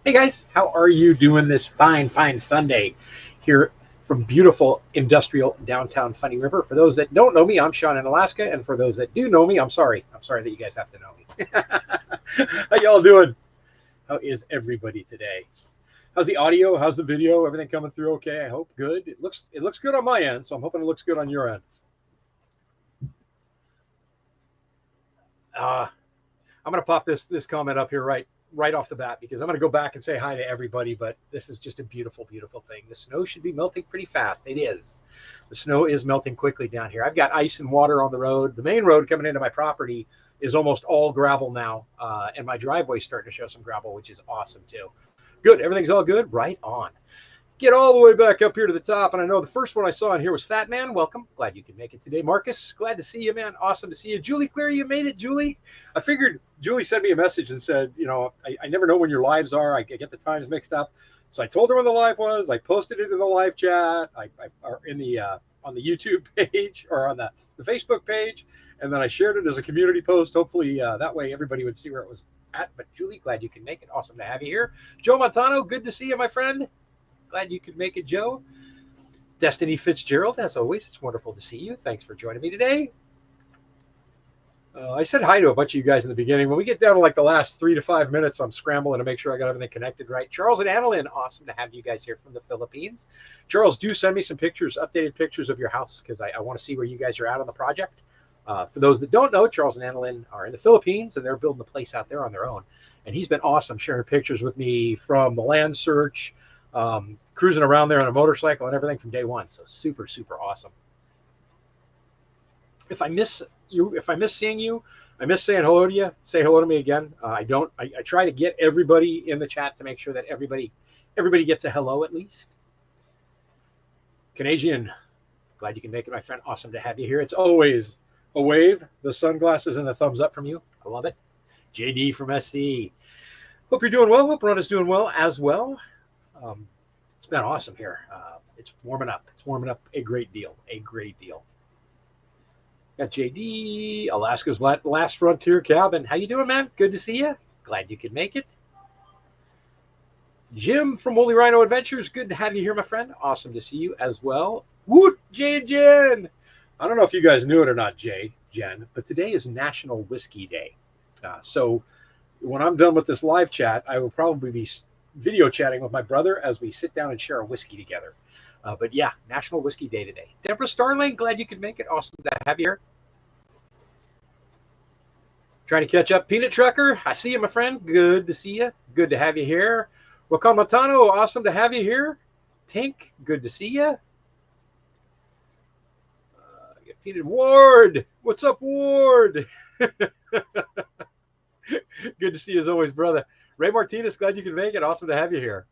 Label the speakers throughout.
Speaker 1: Hey guys, how are you doing this fine Sunday here from beautiful industrial downtown Funny River? For those that don't know me, I'm Sean in Alaska, and for those that do know me, I'm sorry. I'm sorry that you guys have to know me. How y'all doing? How is everybody today? How's the audio? How's the video? Everything coming through okay? I hope good. It looks good on my end, so I'm hoping it looks good on your end. I'm going to pop this comment up here right off the bat because I'm going to go back and say hi to everybody, but this is just a beautiful thing. The snow should be melting pretty fast. It is. The snow is melting quickly down here. I've got ice and water on the road. The main road coming into my property is almost all gravel now, and my driveway's starting to show some gravel, which is awesome too. Good. Everything's all good. Right on. Get all the way back up here to the top. And I know the first one I saw in here was Fat Man. Welcome. Glad you could make it today. Marcus, glad to see you, man. Awesome to see you. Julie Clear, you made it, Julie. I figured Julie sent me a message and said, you know, I never know when your lives are. I get the times mixed up. So I told her when the live was. I posted it in the live chat, or in the on the YouTube page or on the Facebook page. And then I shared it as a community post. Hopefully that way everybody would see where it was at. But Julie, glad you can make it. Awesome to have you here. Joe Montano, good to see you, my friend. Glad you could make it, Joe. Destiny Fitzgerald, as always, it's wonderful to see you. Thanks for joining me today. I said hi to a bunch of you guys in the beginning. When we get down to like the last 3 to 5 minutes, I'm scrambling to make sure I got everything connected right. Charles and Annalyn, awesome to have you guys here from the Philippines. Charles, do send me some pictures, updated pictures of your house, because I want to see where you guys are at on the project. For those that don't know, Charles and Annalyn are in the Philippines, and they're building a place out there on their own. And he's been awesome sharing pictures with me from the land search, cruising around there on a motorcycle and everything from day one. So super awesome. If I miss seeing you, I miss saying hello to you. Say hello to me again. I try to get everybody in the chat to make sure that everybody gets a hello at least. Canadian, glad you can make it, my friend. Awesome to have you here. It's always a wave, the sunglasses, and the thumbs up from you. I love it. JD from SC. Hope you're doing well. Hope Ron is doing well as well. It's been awesome here. It's warming up. It's warming up a great deal. Got JD, Alaska's last frontier cabin. How you doing, man? Good to see you. Glad you could make it. Jim from Woolly Rhino Adventures. Good to have you here, my friend. Awesome to see you as well. Woot, Jay and Jen. I don't know if you guys knew it or not, Jen, but today is National Whiskey Day. So when I'm done with this live chat, I will probably be video chatting with my brother as we sit down and share a whiskey together. But yeah, National Whiskey Day today. Deborah Starling, glad you could make it. Awesome to have you here. Trying to catch up. Peanut Trucker, I see you, my friend. Good to see you. Good to have you here. Wakan Matano, awesome to have you here. Tink, good to see you. Peanut Ward, what's up, Ward? Good to see you as always, brother. Ray Martinez, glad you could make it. Awesome to have you here.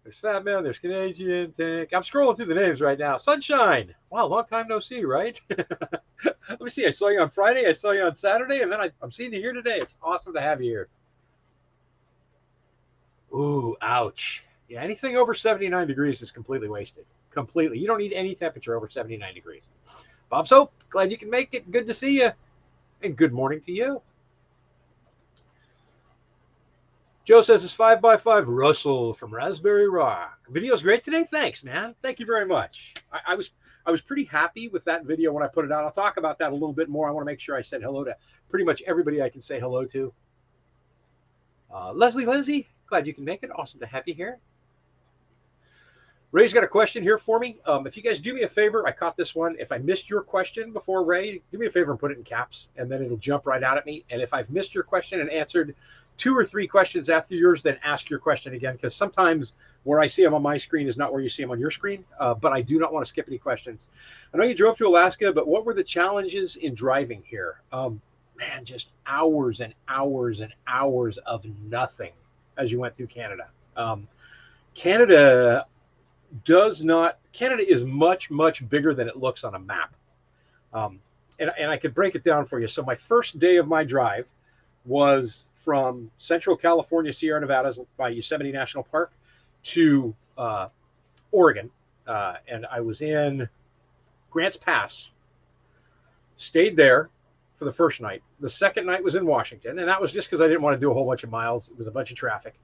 Speaker 1: There's Fat Man, there's Canadian, Tank. I'm scrolling through the names right now. Sunshine. Wow, long time no see, right? Let me see. I saw you on Friday. I saw you on Saturday, and then I'm seeing you here today. It's awesome to have you here. Ooh, ouch. Yeah, anything over 79 degrees is completely wasted. Completely. You don't need any temperature over 79 degrees. Bob Soap, glad you can make it. Good to see you. And good morning to you. Joe says it's 5x5. Russell from Raspberry Rock. Video's great today. Thanks, man. Thank you very much. I was pretty happy with that video when I put it out. I'll talk about that a little bit more. I want to make sure I said hello to pretty much everybody I can say hello to. Leslie Lindsay, glad you can make it. Awesome to have you here. Ray's got a question here for me. If you guys do me a favor, I caught this one. If I missed your question before, Ray, do me a favor and put it in caps, and then it'll jump right out at me. And if I've missed your question and answered 2 or 3 questions after yours, then ask your question again, because sometimes where I see them on my screen is not where you see them on your screen. But I do not want to skip any questions. I know you drove to Alaska, but what were the challenges in driving here? Man, just hours and hours and hours of nothing as you went through Canada. Canada is much bigger than it looks on a map. And I could break it down for you. So my first day of my drive was from Central California, Sierra Nevadas by Yosemite National Park to Oregon. And I was in Grants Pass, stayed there for the first night. The second night was in Washington, and that was just because I didn't want to do a whole bunch of miles. It was a bunch of traffic.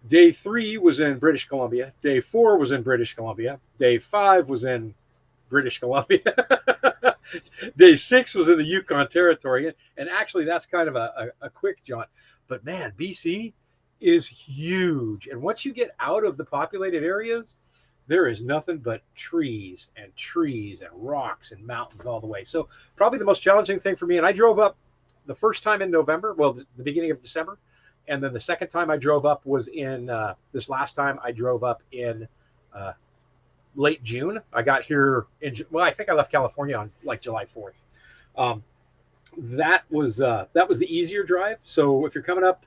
Speaker 1: Day 3 was in British Columbia. Day 4 was in British Columbia. Day 5 was in British Columbia. Day 6 was in the Yukon Territory. And actually, that's kind of a quick jaunt. But man, BC is huge. And once you get out of the populated areas, there is nothing but trees and rocks and mountains all the way. So probably the most challenging thing for me, and I drove up the first time in November, well, the beginning of December. And then the second time I drove up was in this last time I drove up in late June. I got here well, I think I left California on like July 4th. That was the easier drive. So if you're coming up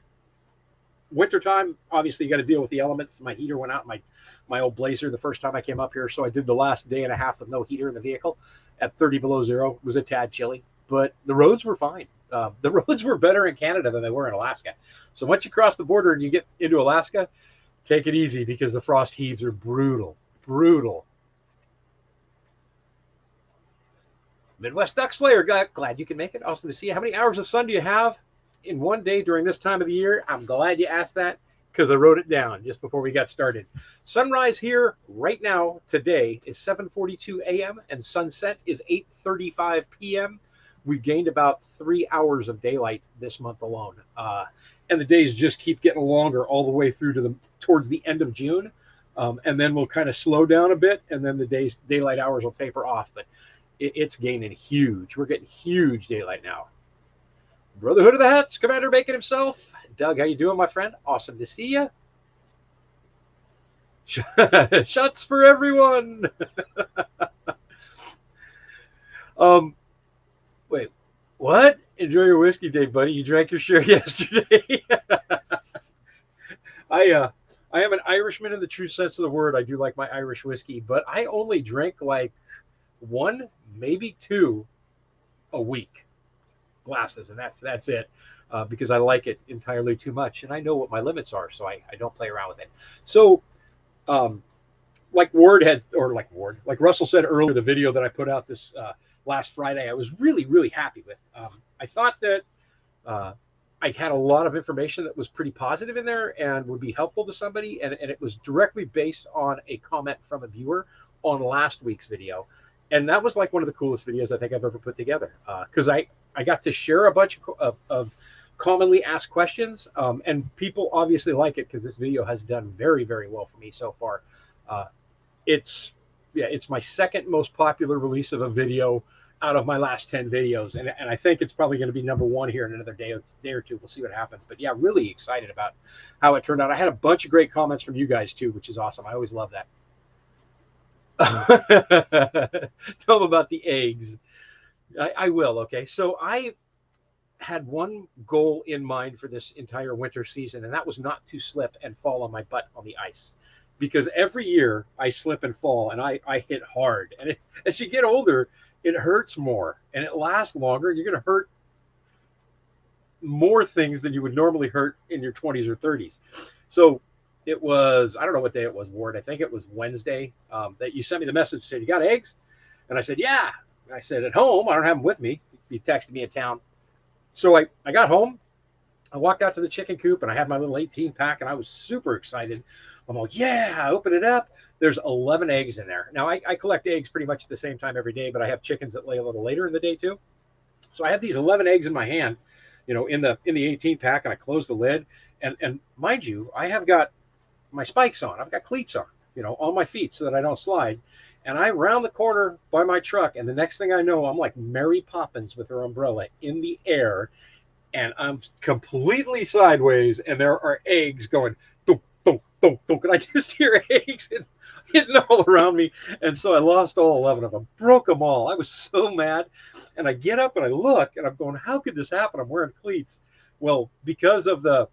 Speaker 1: wintertime, obviously you got to deal with the elements. My heater went out in my old Blazer the first time I came up here. So I did the last day and a half with no heater in the vehicle at 30 below zero. It was a tad chilly, but the roads were fine. The roads were better in Canada than they were in Alaska. So once you cross the border and you get into Alaska, take it easy because the frost heaves are brutal, brutal. Midwest Duck Slayer, glad you can make it. Awesome to see you. How many hours of sun do you have in one day during this time of the year? I'm glad you asked that because I wrote it down just before we got started. Sunrise here right now today is 7:42 a.m. and sunset is 8:35 p.m. We've gained about 3 hours of daylight this month alone. And the days just keep getting longer all the way through to towards the end of June. And then we'll kind of slow down a bit, and then the daylight hours will taper off. But it's gaining huge. We're getting huge daylight now. Brotherhood of the Hats, Commander Bacon himself. Doug, how you doing, my friend? Awesome to see you. Shots for everyone. Wait, what? Enjoy your whiskey day, buddy. You drank your share yesterday. I am an Irishman in the true sense of the word. I do like my Irish whiskey, but I only drink like 1, maybe 2 a week glasses, and that's it, because I like it entirely too much, and I know what my limits are, so I don't play around with it. So, like Russell said earlier, the video that I put out this last Friday, I was really happy with. I thought that I had a lot of information that was pretty positive in there and would be helpful to somebody, and it was directly based on a comment from a viewer on last week's video. And that was like one of the coolest videos I think I've ever put together, because I got to share a bunch of commonly asked questions, and people obviously like it because this video has done very well for me so far. It's my second most popular release of a video out of my last 10 videos, and I think it's probably going to be #1 here in another day or two. We'll see what happens, but yeah, really excited about how it turned out. I had a bunch of great comments from you guys too, which is awesome. I always love that. Tell them about the eggs. I will. Okay, so I had one goal in mind for this entire winter season, and that was not to slip and fall on my butt on the ice, because every year I slip and fall and I hit hard, and as you get older it hurts more and it lasts longer. You're going to hurt more things than you would normally hurt in your 20s or 30s. So it was, I don't know what day it was, Ward. I think it was Wednesday that you sent me the message, said, "You got eggs?" And I said, "Yeah." And I said, "At home. I don't have them with me." You texted me in town. So I got home. I walked out to the chicken coop and I had my little 18 pack and I was super excited. I'm like, yeah, I open it up. There's 11 eggs in there. Now I collect eggs pretty much at the same time every day, but I have chickens that lay a little later in the day too. So I have these 11 eggs in my hand, in the 18 pack, and I close the lid. And mind you, I have got my spikes on. I've got cleats on, on my feet so that I don't slide. And I round the corner by my truck, and the next thing I know, I'm like Mary Poppins with her umbrella in the air, and I'm completely sideways, and there are eggs going thunk, thunk, thunk, thunk, and I just hear eggs hitting all around me. And so I lost all 11 of them, broke them all. I was so mad. And I get up and I look, and I'm going, how could this happen? I'm wearing cleats. Well, because of the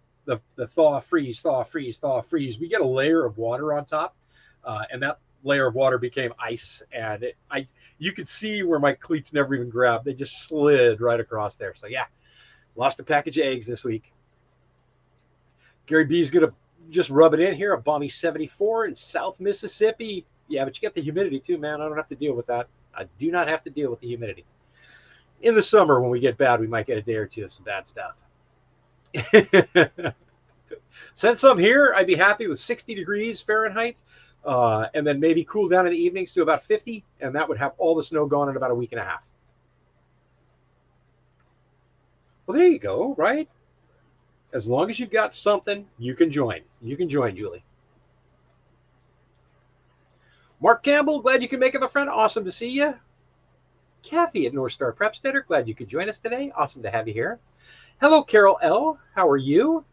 Speaker 1: thaw, freeze, thaw, freeze, thaw, freeze, we get a layer of water on top, and that layer of water became ice, and you could see where my cleats never even grabbed. They just slid right across there. So yeah, lost a package of eggs this week. Gary B is going to just rub it in here. A balmy 74 in South Mississippi. Yeah, but you get the humidity too, man. I don't have to deal with that. I do not have to deal with the humidity. In the summer, when we get bad, we might get a day or two of some bad stuff. Send some here. I'd be happy with 60 degrees Fahrenheit, and then maybe cool down in the evenings to about 50, and that would have all the snow gone in about a week and a half. Well, there you go, right? As long as you've got something, you can join. You can join, Julie. Mark Campbell, glad you can make it, my friend. Awesome to see you. Kathy at North Star Prep Center, glad you could join us today. Awesome to have you here. Hello, Carol L. How are you?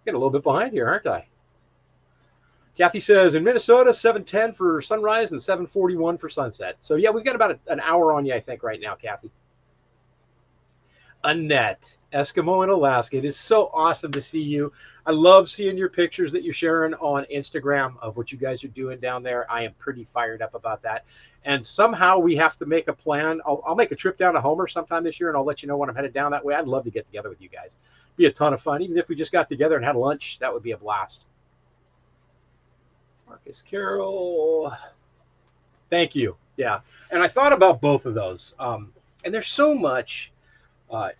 Speaker 1: Getting a little bit behind here, aren't I? Kathy says, in Minnesota, 7:10 for sunrise and 7:41 for sunset. So, yeah, we've got about an hour on you, I think, right now, Kathy. Annette, Eskimo in Alaska. It is so awesome to see you. I love seeing your pictures that you're sharing on Instagram of what you guys are doing down there. I am pretty fired up about that. And somehow we have to make a plan. I'll make a trip down to Homer sometime this year, and I'll let you know when I'm headed down that way. I'd love to get together with you guys. Be a ton of fun. Even if we just got together and had lunch, that would be a blast. Marcus Carroll. Thank you. Yeah. And I thought about both of those. And there's so much.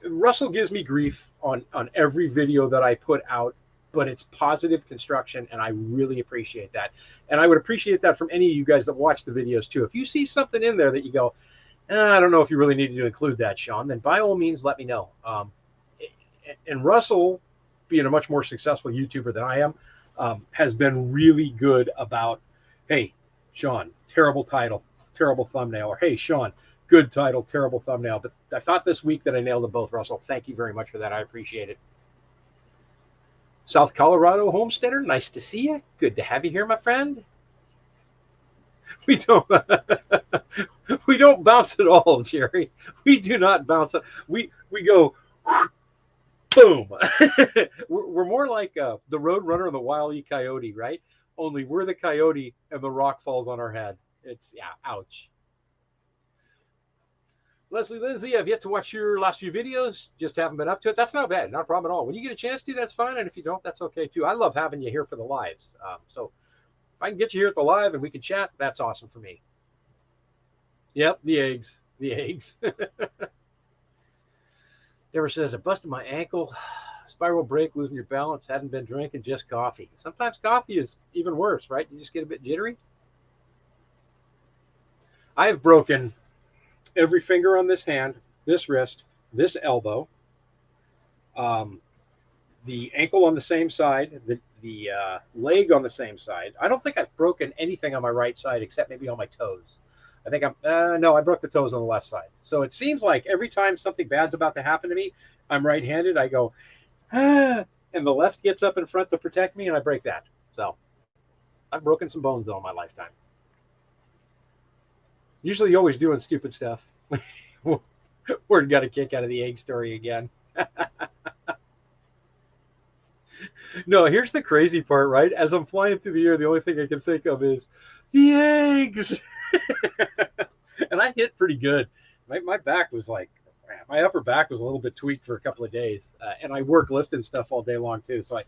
Speaker 1: Russell gives me grief on every video that I put out, but it's positive construction, and I really appreciate that. And I would appreciate that from any of you guys that watch the videos too. If you see something in there that you go, I don't know if you really needed to include that, Sean, then by all means, let me know. And Russell, being a much more successful YouTuber than I am, has been really good about, hey, Sean, terrible title, terrible thumbnail, or hey, Sean, good title, terrible thumbnail. But I thought this week that I nailed them both, Russell. Thank you very much for that. I appreciate it. South Colorado Homesteader, nice to see you. Good to have you here, my friend. We don't bounce at all, Jerry. We do not bounce. We go boom. We're more like the Road Runner and the Wile E. Coyote, right? Only we're the coyote and the rock falls on our head. It's, yeah, ouch. Leslie Lindsay, I've yet to watch your last few videos. Just haven't been up to it. That's not bad. Not a problem at all. When you get a chance to, that's fine. And if you don't, that's okay too. I love having you here for the lives. So if I can get you here at the live and we can chat, that's awesome for me. Yep, the eggs. The eggs. Deborah says, I busted my ankle. Spiral break, losing your balance. Hadn't been drinking, just coffee. Sometimes coffee is even worse, right? You just get a bit jittery. I've broken every finger on this hand, this wrist, this elbow, the ankle on the same side, the leg on the same side. I don't think I've broken anything on my right side except maybe on my toes. I think no, I broke the toes on the left side. So it seems like every time something bad's about to happen to me, I'm right-handed, I go, and the left gets up in front to protect me, and I break that. So I've broken some bones, though, in my lifetime. Usually always doing stupid stuff. We're got a kick out of the egg story again. No, here's the crazy part, right? As I'm flying through the air, the only thing I can think of is the eggs. And I hit pretty good. My back was like, my upper back was a little bit tweaked for a couple of days. And I work lifting stuff all day long too. So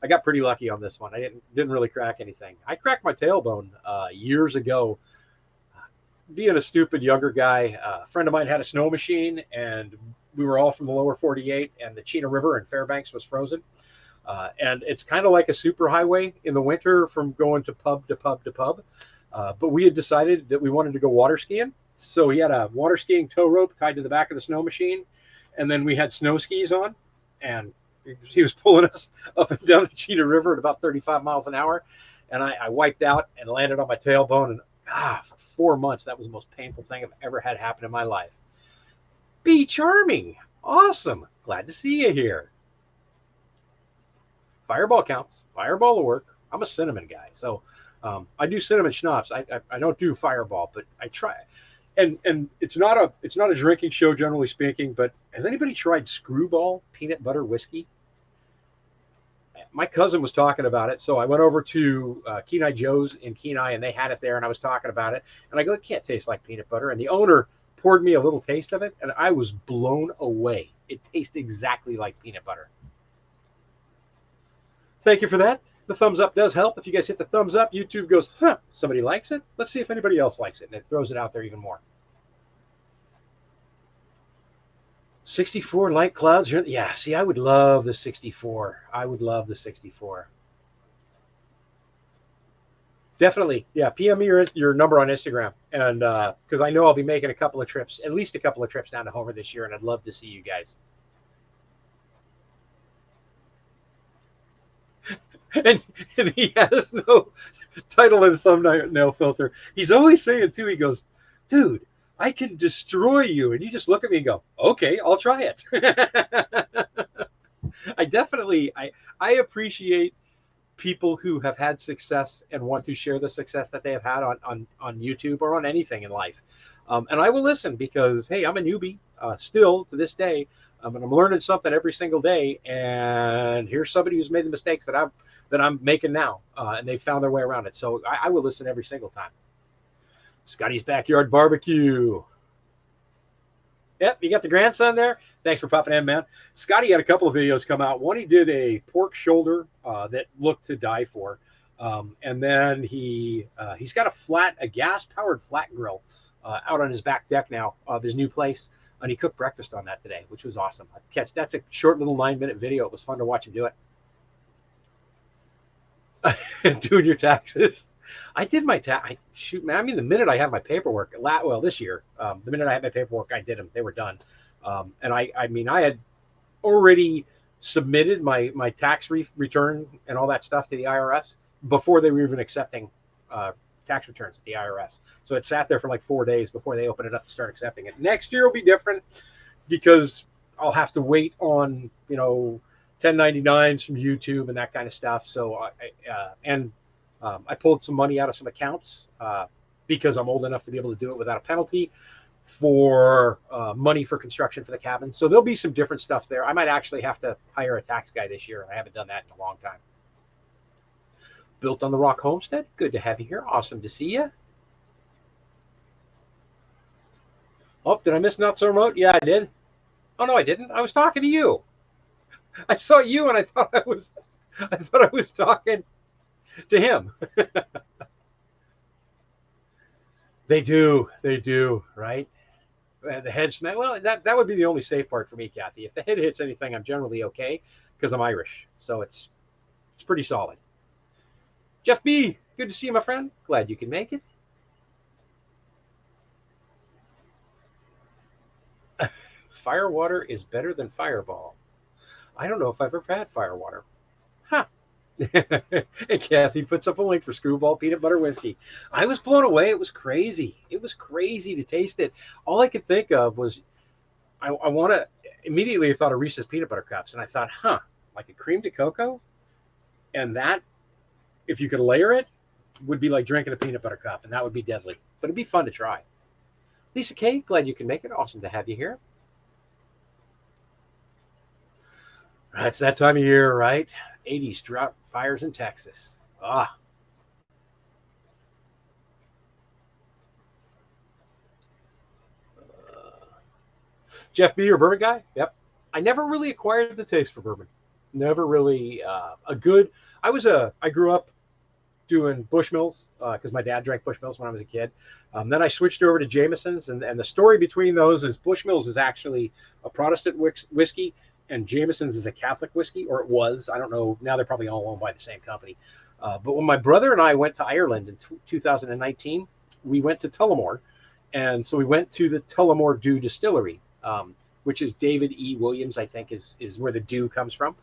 Speaker 1: I got pretty lucky on this one. I didn't really crack anything. I cracked my tailbone years ago. Being a stupid younger guy, a friend of mine had a snow machine, and we were all from the lower 48, and the Chena River in Fairbanks was frozen. And it's kind of like a super highway in the winter from going to pub to pub to pub. But we had decided that we wanted to go water skiing. So he had a water skiing tow rope tied to the back of the snow machine. And then we had snow skis on, and he was pulling us up and down the Chena River at about 35 miles an hour. And I wiped out and landed on my tailbone, and for 4 months, that was the most painful thing I've ever had happen in my life. Be charming. Awesome. Glad to see you here. Fireball counts. Fireball will work. I'm a cinnamon guy. So I do cinnamon schnapps. I don't do Fireball, but I try. And it's not a drinking show, generally speaking, but has anybody tried Screwball peanut butter whiskey? My cousin was talking about it, so I went over to Kenai Joe's in Kenai, and they had it there, and I was talking about it. And I go, it can't taste like peanut butter. And the owner poured me a little taste of it, and I was blown away. It tastes exactly like peanut butter. Thank you for that. The thumbs up does help. If you guys hit the thumbs up, YouTube goes, huh, somebody likes it. Let's see if anybody else likes it, and it throws it out there even more. 64 light clouds. Yeah, see, I would love the 64. I would love the 64. Definitely. Yeah, PM me your number on Instagram. And because I know I'll be making a couple of trips, at least a couple of trips down to Homer this year, and I'd love to see you guys. And, and he has no title and thumbnail filter. He's always saying, too, he goes, dude, I can destroy you. And you just look at me and go, okay, I'll try it. I appreciate people who have had success and want to share the success that they have had on YouTube or on anything in life. And I will listen because, hey, I'm a newbie still to this day. And I'm learning something every single day. And here's somebody who's made the mistakes that I'm making now, and they found their way around it. So I will listen every single time. Scotty's Backyard Barbecue. Yep, you got the grandson there. Thanks for popping in, man. Scotty had a couple of videos come out. One, he did a pork shoulder that looked to die for, and then he's got a gas-powered flat grill out on his back deck now of his new place, and he cooked breakfast on that today, which was awesome. That's a short little 9-minute video. It was fun to watch him do it. Doing your taxes. I did my shoot, man. I mean, the minute I had my paperwork, well, this year, the minute I had my paperwork, I did them. They were done. And I mean, I had already submitted my tax return and all that stuff to the IRS before they were even accepting tax returns at the IRS. So it sat there for like 4 days before they opened it up to start accepting it. Next year will be different because I'll have to wait on, 1099s from YouTube and that kind of stuff. So I pulled some money out of some accounts because I'm old enough to be able to do it without a penalty for money for construction for the cabin. So there'll be some different stuff there. I might actually have to hire a tax guy this year. I haven't done that in a long time. Built on the Rock Homestead. Good to have you here. Awesome to see you. Oh, did I miss Not So Remote? Yeah, I did. Oh, no, I didn't. I was talking to you. I saw you and I thought I was talking to him. They do, right? The head snap. Well, that would be the only safe part for me, Kathy. If the head hits anything, I'm generally okay because I'm Irish, so it's pretty solid. Jeff B, good to see you, my friend. Glad you can make it. Firewater is better than Fireball. I don't know if I've ever had Firewater. Huh. And Kathy puts up a link for Screwball Peanut Butter Whiskey. I was blown away. It was crazy. It was crazy to taste it. All I could think of was I want to immediately I thought of Reese's Peanut Butter Cups, and I thought, like a cream de cocoa, and that if you could layer it, would be like drinking a peanut butter cup, and that would be deadly. But it'd be fun to try. Lisa K, glad you can make it. Awesome to have you here. It's that time of year, right? 80s drought fires in Texas. Jeff B, your bourbon guy? Yep. I never really acquired the taste for bourbon. Never really a good. I grew up doing Bushmills because my dad drank Bushmills when I was a kid. Then I switched over to Jameson's, and the story between those is Bushmills is actually a Protestant whiskey, and Jameson's is a Catholic whiskey, or it was. I don't know. Now they're probably all owned by the same company. But when my brother and I went to Ireland in 2019, we went to Tullamore, and so we went to the Tullamore Dew Distillery, which is David E. Williams, I think, is where the dew comes from.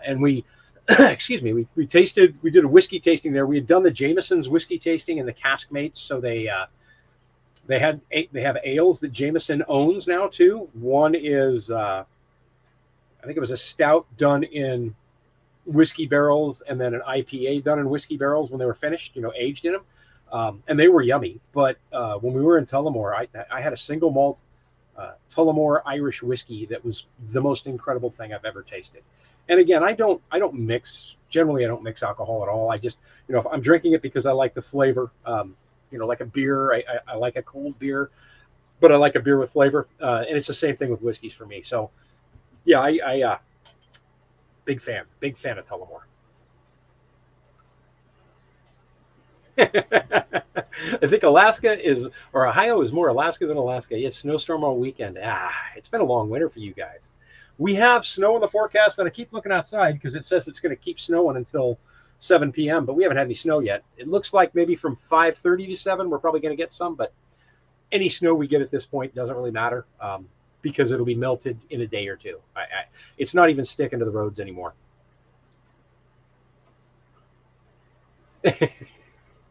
Speaker 1: And we, excuse me, we did a whiskey tasting there. We had done the Jameson's whiskey tasting and the Caskmates, so they have ales that Jameson owns now too. One is I think it was a stout done in whiskey barrels, and then an IPA done in whiskey barrels when they were finished, aged in them, and they were yummy. But when we were in Tullamore, I had a single malt Tullamore Irish whiskey that was the most incredible thing I've ever tasted. And again, I don't mix. Generally, I don't mix alcohol at all. I just, if I'm drinking it because I like the flavor, like a beer, I like a cold beer, but I like a beer with flavor. And it's the same thing with whiskeys for me. So, yeah, I big fan of Tullamore. I think Alaska is, or Ohio is more Alaska than Alaska. Yes, snowstorm all weekend. It's been a long winter for you guys. We have snow in the forecast, and I keep looking outside because it says it's going to keep snowing until 7 p.m., but we haven't had any snow yet. It looks like maybe from 5:30 to 7, we're probably going to get some, but any snow we get at this point doesn't really matter because it'll be melted in a day or two. It's not even sticking to the roads anymore.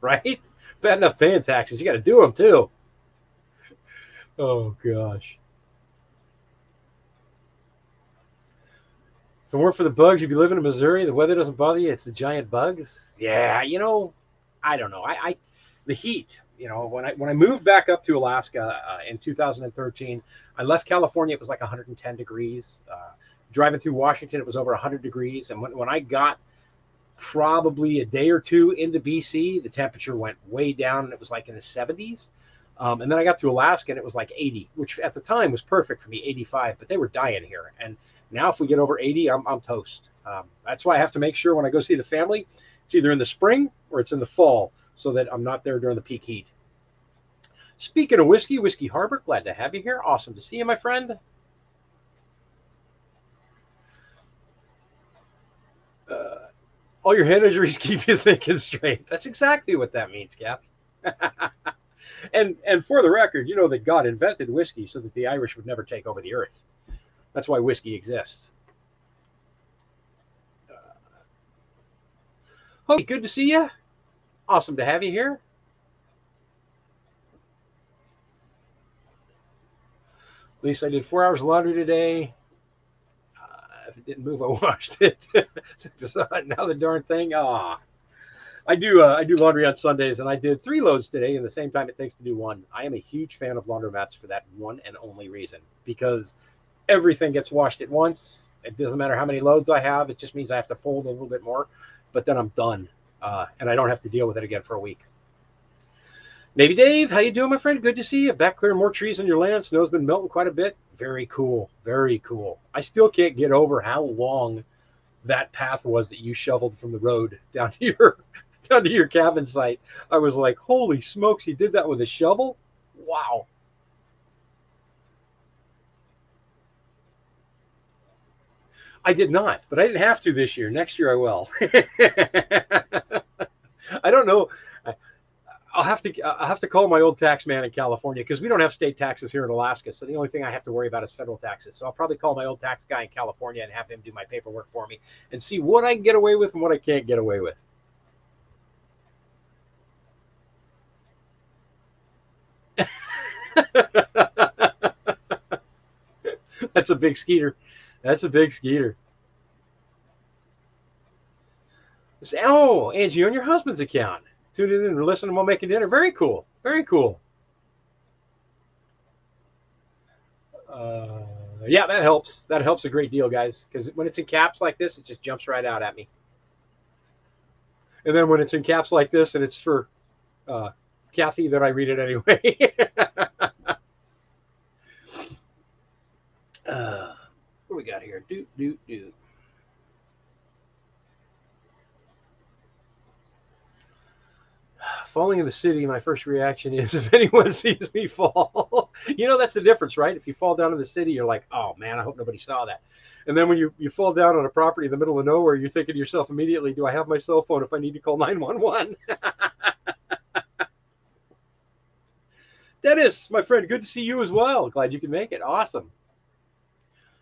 Speaker 1: Right? Bad enough paying taxes. You got to do them too. Oh, gosh. If it weren't for the bugs, you'd be living in Missouri. The weather doesn't bother you. It's the giant bugs. Yeah, I don't know. The heat. When I moved back up to Alaska in 2013, I left California. It was like 110 degrees. Driving through Washington, it was over 100 degrees. And when I got probably a day or two into BC, the temperature went way down, and it was like in the 70s. And then I got to Alaska, and it was like 80, which at the time was perfect for me, 85. But they were dying here, and now if we get over 80, I'm toast. That's why I have to make sure when I go see the family, it's either in the spring or it's in the fall, so that I'm not there during the peak heat. Speaking of Whiskey Harbor, glad to have you here. Awesome to see you, my friend. All your head injuries keep you thinking straight. That's exactly what that means, Kath. and for the record, you know that God invented whiskey so that the Irish would never take over the earth. That's why whiskey exists. Hey, good to see you. Awesome to have you here. At least I did 4 hours of laundry today. If it didn't move, I washed it. Now the darn thing. I do laundry on Sundays, and I did 3 loads today in the same time it takes to do one. I am a huge fan of laundromats for that one and only reason, because everything gets washed at once. It doesn't matter how many loads I have. It just means I have to fold a little bit more, but then I'm done, and I don't have to deal with it again for a week. Navy Dave, how you doing, my friend? Good to see you. Back clearing more trees on your land. Snow's been melting quite a bit. Very cool. Very cool. I still can't get over how long that path was that you shoveled from the road down to your cabin site. I was like, holy smokes, he did that with a shovel? Wow. I did not, but I didn't have to this year. Next year I will. I don't know. I'll have to call my old tax man in California, because we don't have state taxes here in Alaska. So the only thing I have to worry about is federal taxes. So I'll probably call my old tax guy in California and have him do my paperwork for me and see what I can get away with and what I can't get away with. That's a big skeeter. That's a big skeeter. Oh, Angie, on your husband's account. Tune in and listen to while making dinner. Very cool. Very cool. Yeah, that helps. That helps a great deal, guys, because when it's in caps like this, it just jumps right out at me. And then when it's in caps like this and it's for Kathy, then I read it anyway. What do we got here? Doot. Falling in the city, my first reaction is if anyone sees me fall. That's the difference, right? If you fall down in the city, you're like, oh man, I hope nobody saw that. And then when you fall down on a property in the middle of nowhere, you're thinking to yourself immediately, do I have my cell phone if I need to call 911? Dennis, my friend, good to see you as well. Glad you could make it. Awesome.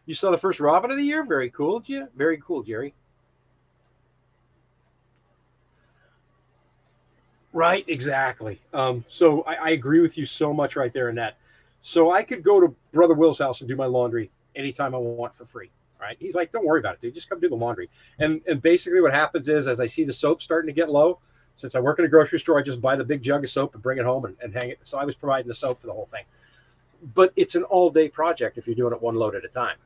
Speaker 1: You saw the first robin of the year? Very cool, Very cool, Jerry. Right, exactly. So I agree with you so much right there in that. So I could go to Brother Will's house and do my laundry anytime I want for free. Right? He's like, don't worry about it, dude. Just come do the laundry. And basically what happens is, as I see the soap starting to get low, since I work in a grocery store, I just buy the big jug of soap and bring it home and hang it. So I was providing the soap for the whole thing. But it's an all-day project if you're doing it one load at a time.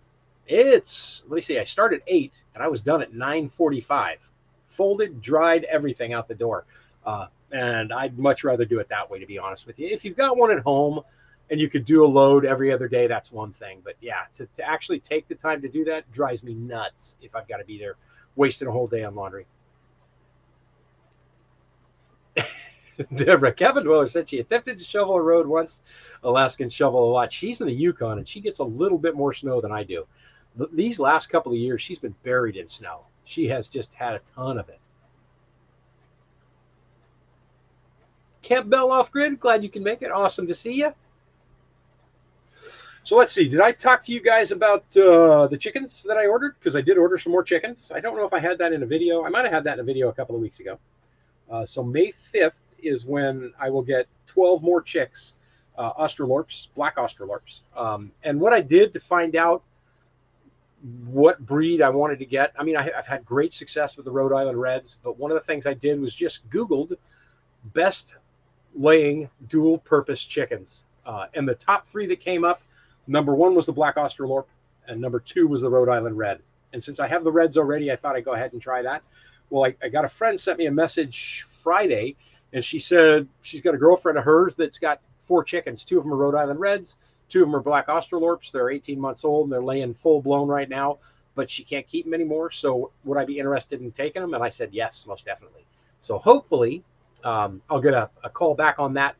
Speaker 1: Let me see, I started at 8 and I was done at 9:45. Folded, dried, everything out the door. And I'd much rather do it that way, to be honest with you. If you've got one at home and you could do a load every other day, that's one thing. But yeah, to actually take the time to do that drives me nuts if I've got to be there wasting a whole day on laundry. Deborah, Kevin Dweller said she attempted to shovel a road once. Alaskan shovel a lot. She's in the Yukon, and she gets a little bit more snow than I do. These last couple of years, she's been buried in snow. She has just had a ton of it. Camp Bell off grid, glad you can make it. Awesome to see you. So let's see. Did I talk to you guys about the chickens that I ordered? Because I did order some more chickens. I don't know if I had that in a video. I might have had that in a video a couple of weeks ago. So May 5th is when I will get 12 more chicks, Australorps, black Australorps. And what I did to find out what breed I wanted to get, I mean, I've had great success with the Rhode Island Reds, but one of the things I did was just Googled best laying dual purpose chickens. And the top 3 that came up, number 1 was the black Australorp, and number 2 was the Rhode Island Red. And since I have the Reds already, I thought I'd go ahead and try that. Well, I got a friend sent me a message Friday, and she said she's got a girlfriend of hers that's got 4 chickens. 2 of them are Rhode Island Reds, 2 of them are black Australorps. They're 18 months old, and they're laying full blown right now, but she can't keep them anymore. So would I be interested in taking them? And I said, yes, most definitely. So hopefully I'll get a call back on that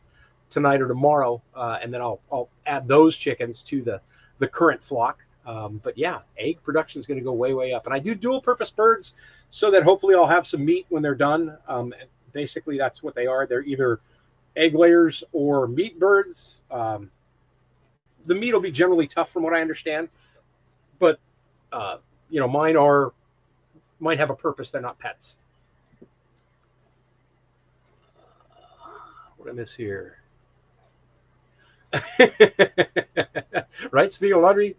Speaker 1: tonight or tomorrow, and then I'll add those chickens to the current flock. But yeah, egg production is going to go way, way up. And I do dual purpose birds so that hopefully I'll have some meat when they're done. Basically, that's what they are. They're either egg layers or meat birds. The meat will be generally tough from what I understand. But, you know, mine have a purpose. They're not pets. What did I miss here? Right? Speaking of laundry,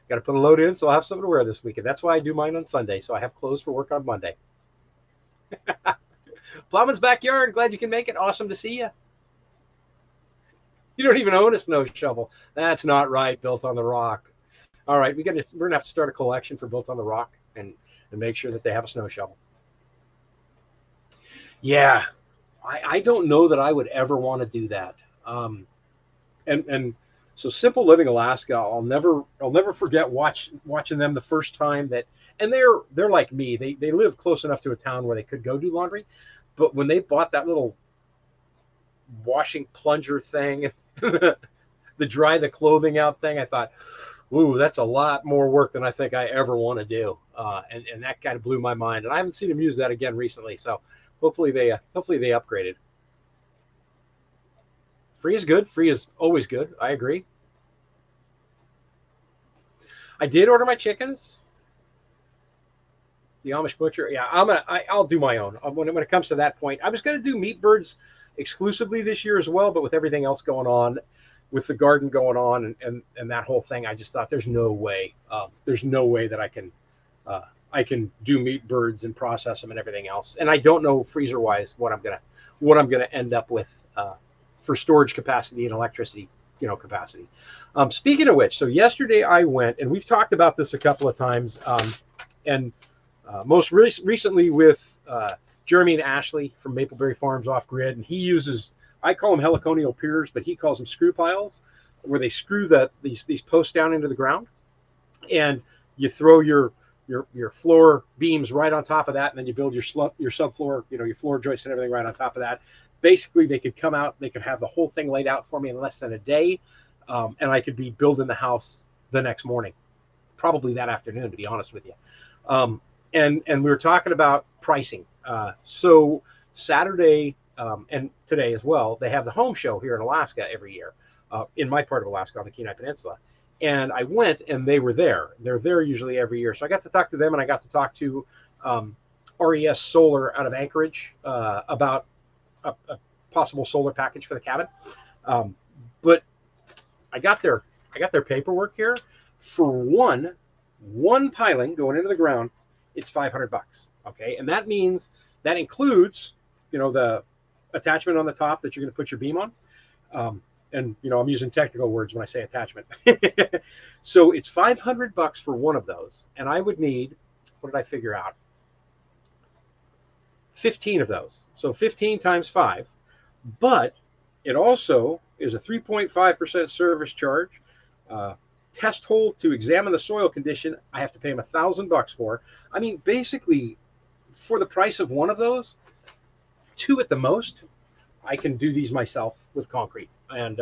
Speaker 1: got to put a load in, so I'll have something to wear this weekend. That's why I do mine on Sunday, so I have clothes for work on Monday. Plowman's Backyard, glad you can make it. Awesome to see you. You don't even own a snow shovel. That's not right, Built on the Rock. All right, we're gonna have to start a collection for Built on the Rock and make sure that they have a snow shovel. Yeah, I don't know that I would ever want to do that. And so Simple Living Alaska, I'll never forget watching them the first time that, and they're like me. They live close enough to a town where they could go do laundry, but when they bought that little washing plunger thing, the dry the clothing out thing, I thought, ooh, that's a lot more work than I think I ever want to do. And that kind of blew my mind. And I haven't seen them use that again recently. So hopefully they upgraded. Free is good. Free is always good. I agree. I did order my chickens. The Amish butcher. Yeah, I'll do my own when it comes to that point. I was going to do meat birds exclusively this year as well, but with everything else going on, with the garden going on and that whole thing, I just thought there's no way. There's no way that I can do meat birds and process them and everything else. And I don't know freezer wise what I'm gonna end up with for storage capacity and electricity, capacity. Speaking of which, so yesterday I went, and we've talked about this a couple of times, and most recently with Jeremy and Ashley from Mapleberry Farms Off Grid, and he uses, I call them heliconial piers, but he calls them screw piles, where they screw these posts down into the ground, and you throw your floor beams right on top of that, and then you build your subfloor, your floor joists and everything right on top of that. Basically, they could come out, they could have the whole thing laid out for me in less than a day, and I could be building the house the next morning, probably that afternoon, to be honest with you. And we were talking about pricing. So Saturday and today as well, they have the home show here in Alaska every year, in my part of Alaska on the Kenai Peninsula. And I went, and they were there. They're there usually every year. So I got to talk to them, and I got to talk to RES Solar out of Anchorage about a possible solar package for the cabin. But I got their paperwork here. For one piling going into the ground, it's $500. Okay, and that means that includes, the attachment on the top that you're going to put your beam on. And I'm using technical words when I say attachment. So it's $500 for one of those, and I would need, what did I figure out? 15 of those. So 15 times 5. But it also is a 3.5% service charge. Test hole to examine the soil condition, I have to pay them $1,000 for. I mean, basically, for the price of one of those, 2 at the most, I can do these myself with concrete, and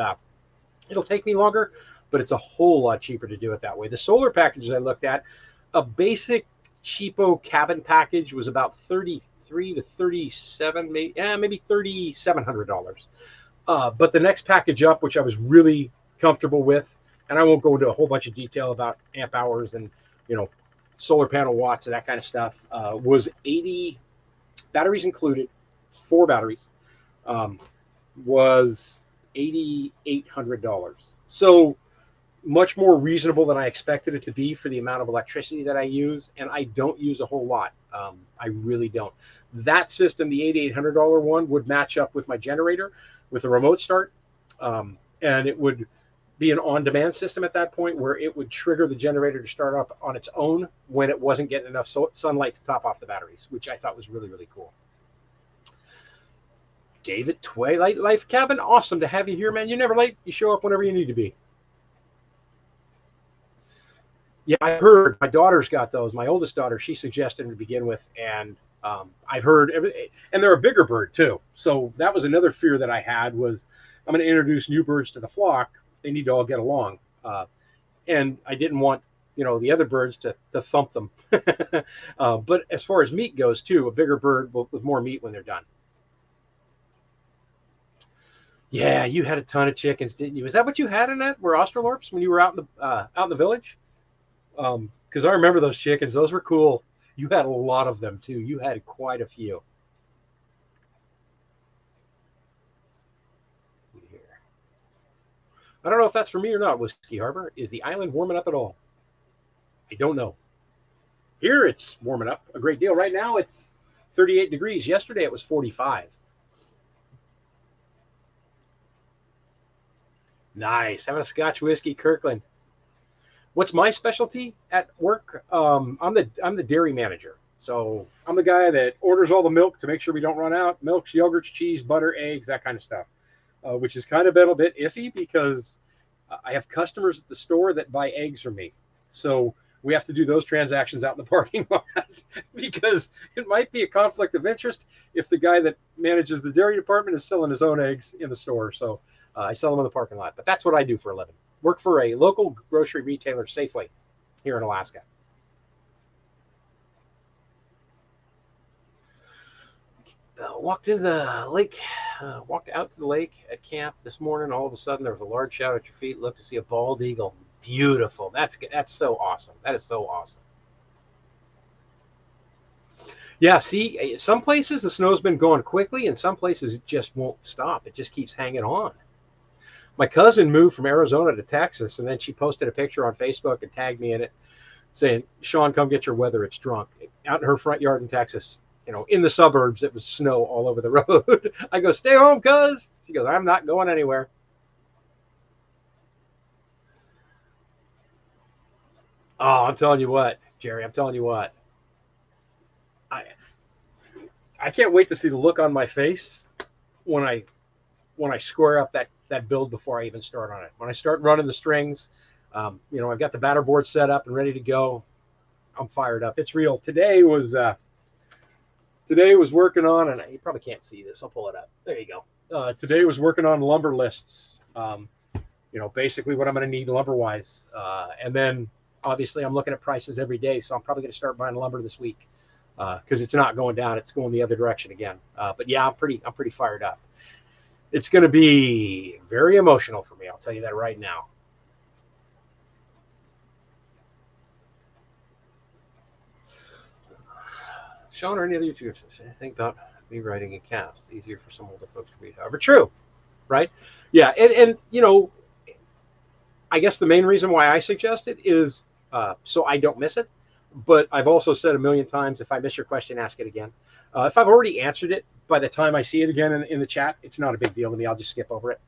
Speaker 1: it'll take me longer, but it's a whole lot cheaper to do it that way. The solar packages I looked at, a basic cheapo cabin package was about 33 to 37, maybe $3,700. But the next package up, which I was really comfortable with, and I won't go into a whole bunch of detail about amp hours and solar panel watts and that kind of stuff, was 80 batteries included, 4 batteries, was $8,800. So much more reasonable than I expected it to be for the amount of electricity that I use, and I don't use a whole lot. I really don't. That system, the $8,800 one, would match up with my generator with a remote start, and it would be an on-demand system at that point where it would trigger the generator to start up on its own when it wasn't getting enough sunlight to top off the batteries, which I thought was really, really cool. David, Twilight Life Cabin, awesome to have you here, man. You're never late. You show up whenever you need to be. Yeah, I heard my daughter's got those. My oldest daughter, she suggested them to begin with, and I've heard and they're a bigger bird too. So that was another fear that I had was I'm going to introduce new birds to the flock. They need to all get along, and I didn't want the other birds to thump them. But as far as meat goes too, a bigger bird with more meat when they're done. Yeah, you had a ton of chickens, didn't you? Is that what you had in that? Were Australorps when you were out in the village? Because I remember those chickens. Those were cool. You had a lot of them too. You had quite a few. Here. I don't know if that's for me or not, Whiskey Harbor. Is the island warming up at all? I don't know. Here it's warming up a great deal. Right now it's 38 degrees. Yesterday it was 45. Nice. Having a Scotch whiskey, Kirkland. What's my specialty at work? I'm the dairy manager. So I'm the guy that orders all the milk to make sure we don't run out. Milks, yogurts, cheese, butter, eggs, that kind of stuff. Which has kind of been a bit iffy because I have customers at the store that buy eggs from me. So we have to do those transactions out in the parking lot because it might be a conflict of interest if the guy that manages the dairy department is selling his own eggs in the store. So I sell them in the parking lot. But that's what I do for a living. Work for a local grocery retailer, Safeway, here in Alaska. Walked into the lake, walked out to the lake at camp this morning. All of a sudden, there was a large shout at your feet. Looked to see a bald eagle. Beautiful. That's so awesome. That is so awesome. Yeah, see, some places the snow's been going quickly, and some places it just won't stop. It just keeps hanging on. My cousin moved from Arizona to Texas, and then she posted a picture on Facebook and tagged me in it saying, Sean, come get your weather. It's drunk. Out in her front yard in Texas, in the suburbs, it was snow all over the road. I go, stay home, cuz. She goes, I'm not going anywhere. Oh, I'm telling you what, Jerry, I'm telling you what. I can't wait to see the look on my face when I square up that build before I even start on it. When I start running the strings, I've got the batter board set up and ready to go. I'm fired up. It's real. Today was working on, and you probably can't see this. I'll pull it up. There you go. Today was working on lumber lists. Basically what I'm going to need lumber wise, and then obviously I'm looking at prices every day, so I'm probably going to start buying lumber this week because it's not going down; it's going the other direction again. But yeah, I'm pretty fired up. It's going to be very emotional for me. I'll tell you that right now. Sean or any other YouTubers think about me writing in caps. It's easier for some older folks to read. However, true, right? Yeah, and I guess the main reason why I suggest it is so I don't miss it. But I've also said a million times, if I miss your question, ask it again. If I've already answered it, by the time I see it again in the chat, it's not a big deal to me. I'll just skip over it.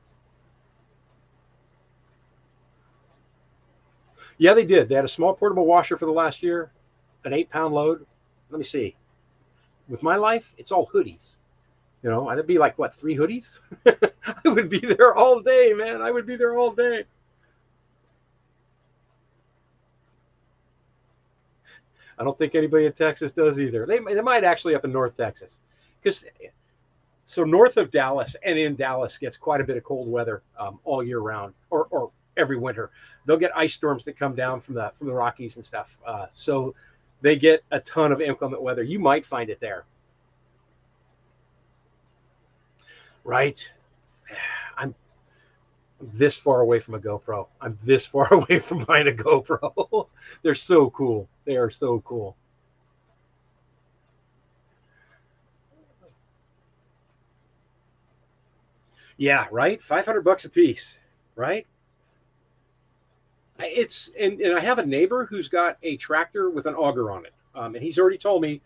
Speaker 1: Yeah, they did. They had a small portable washer for the last year, an 8-pound load. Let me see. With my life, it's all hoodies. I'd be like, what, 3 hoodies? I would be there all day, man. I would be there all day. I don't think anybody in Texas does either. They might actually up in North Texas. Because So north of Dallas and in Dallas gets quite a bit of cold weather all year round, or every winter. They'll get ice storms that come down from the Rockies and stuff. So they get a ton of inclement weather. You might find it there, right? I'm this far away from a GoPro. I'm this far away from buying a GoPro. They're so cool. They are so cool. Yeah, right. $500 a piece, right? It's and I have a neighbor who's got a tractor with an auger on it, and he's already told me,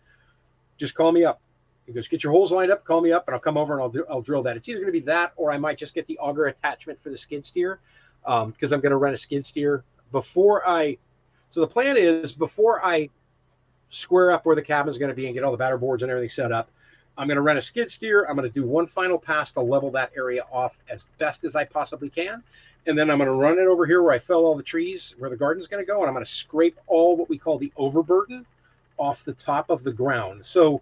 Speaker 1: just call me up. He goes, get your holes lined up, call me up, and I'll come over and I'll drill that. It's either going to be that, or I might just get the auger attachment for the skid steer, because I'm going to rent a skid steer before I. So the plan is before I square up where the cabin's going to be and get all the batter boards and everything set up, I'm going to rent a skid steer. I'm going to do one final pass to level that area off as best as I possibly can. And then I'm going to run it over here where I fell all the trees, where the garden's going to go. And I'm going to scrape all what we call the overburden off the top of the ground. So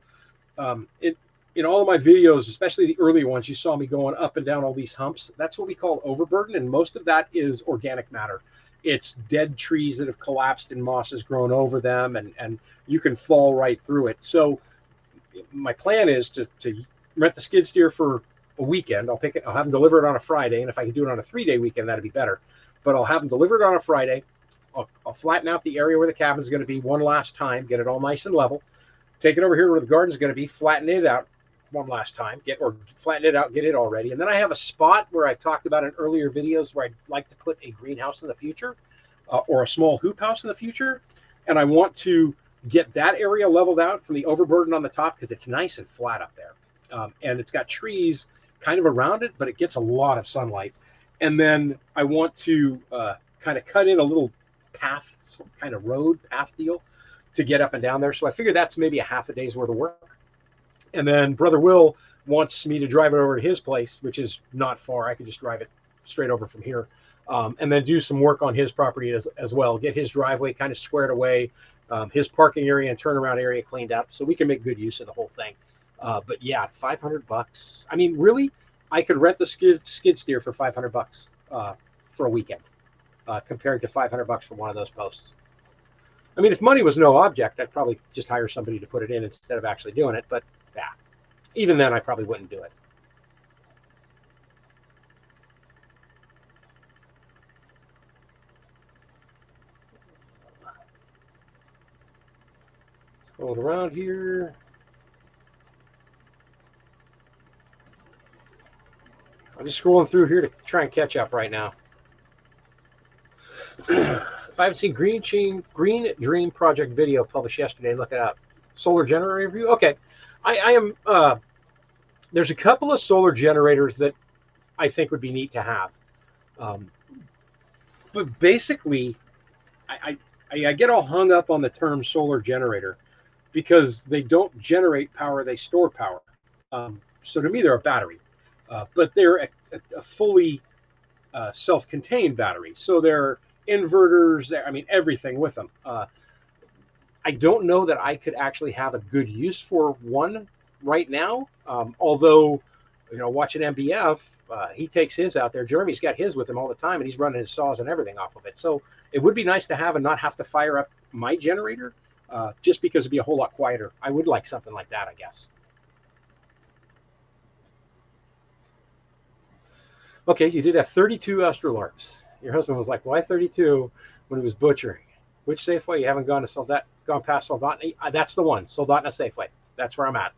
Speaker 1: in all of my videos, especially the early ones, you saw me going up and down all these humps. That's what we call overburden. And most of that is organic matter. It's dead trees that have collapsed and moss has grown over them, and you can fall right through it. So my plan is to rent the skid steer for a weekend. I'll have them delivered on a Friday, and if I can do it on a 3-day weekend, that'd be better. But I'll have them delivered on a Friday. I'll flatten out the area where the cabin's going to be one last time, get it all nice and level. Take it over here where the garden's going to be, flatten it out one last time, flatten it out, get it all ready. And then I have a spot where I talked about in earlier videos where I'd like to put a greenhouse in the future, or a small hoop house in the future. And I want to get that area leveled out from the overburden on the top because it's nice and flat up there. And it's got trees kind of around it, but it gets a lot of sunlight. And then I want to kind of cut in a little path, some kind of road path deal to get up and down there. So I figure that's maybe a half a day's worth of work. And then Brother Will wants me to drive it over to his place, which is not far. I could just drive it straight over from here, and then do some work on his property as well. Get his driveway kind of squared away, his parking area and turnaround area cleaned up, so we can make good use of the whole thing. But yeah, $500. I mean, really, I could rent the skid steer for $500 for a weekend, compared to $500 for one of those posts. I mean, if money was no object, I'd probably just hire somebody to put it in instead of actually doing it. But yeah, even then, I probably wouldn't do it. Scrolling around here. I'm just scrolling through here to try and catch up right now. If I haven't seen Green Dream Project video published yesterday, look it up. Solar generator review. Okay, I am. There's a couple of solar generators that I think would be neat to have, but basically, I get all hung up on the term solar generator because they don't generate power; they store power. So to me, they're a battery, but they're a fully self-contained battery. So they're inverters, I mean, everything with them. I don't know that I could actually have a good use for one right now. Although, watching MBF, he takes his out there. Jeremy's got his with him all the time, and he's running his saws and everything off of it. So it would be nice to have and not have to fire up my generator, just because it'd be a whole lot quieter. I would like something like that, I guess. Okay, you did have 32 Australorps. Your husband was like, "Why 32?" when he was butchering. Which Safeway? You haven't gone past Soldotna? That's the one, Soldotna Safeway. That's where I'm at.